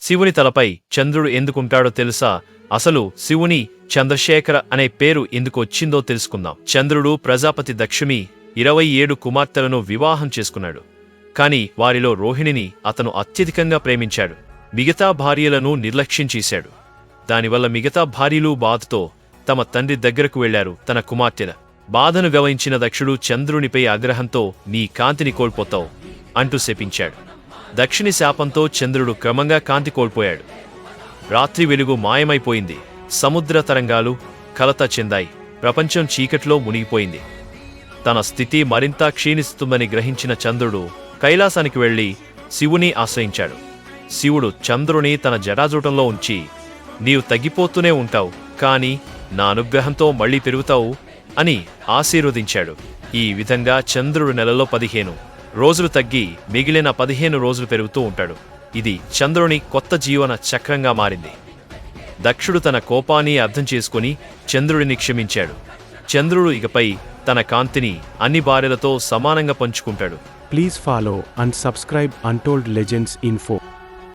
శివుని తలపై చంద్రుడు ఎందుకుంటాడో తెలుసా? అసలు శివుని చంద్రశేఖర అనే పేరు ఎందుకు వచ్చిందో తెలుసుకుందాం. చంద్రుడు ప్రజాపతి దక్షుని 27 కుమార్తెలను వివాహం చేసుకున్నాడు. కాని వారిలో రోహిణిని అతను అత్యధికంగా ప్రేమించాడు. మిగతా భార్యలను నిర్లక్ష్యం చేశాడు. దానివల్ల మిగతా భార్యలు బాధతో తమ తండ్రి దగ్గరకు వెళ్లారు. తన కుమార్తెల బాధను గమనించిన దక్షుడు చంద్రునిపై ఆగ్రహంతో నీ కాంతిని కోల్పోతావు అంటూ శపించాడు. దక్షుని శాపంతో చంద్రుడు క్రమంగా కాంతి కోల్పోయాడు. రాత్రి వెలుగు మాయమైపోయింది. సముద్ర తరంగాలు కలత చెందాయి. ప్రపంచం చీకట్లో మునిగిపోయింది. తన స్థితి మరింత క్షీణిస్తుందని గ్రహించిన చంద్రుడు కైలాసానికి వెళ్లి శివుని ఆశ్రయించాడు. శివుడు చంద్రుని తన జటాజూటంలో ఉంచి నీవు తగ్గిపోతూనే ఉంటావు, కాని నా అనుగ్రహంతో మళ్లీ పెరుగుతావు అని ఆశీర్వదించాడు. ఈ విధంగా చంద్రుడు నెలలో 15 రోజులు తగ్గి మిగిలిన 15 రోజులు పెరుగుతూ ఉంటాడు. ఇది చంద్రుని కొత్త జీవన చక్రంగా మారింది. దక్షుడు తన కోపాన్ని అర్థం చేసుకుని చంద్రుడిని క్షమించాడు. చంద్రుడు ఇకపై తన కాంతిని అన్ని భార్యలతో సమానంగా పంచుకుంటాడు. Please follow and subscribe Untold Legends Info.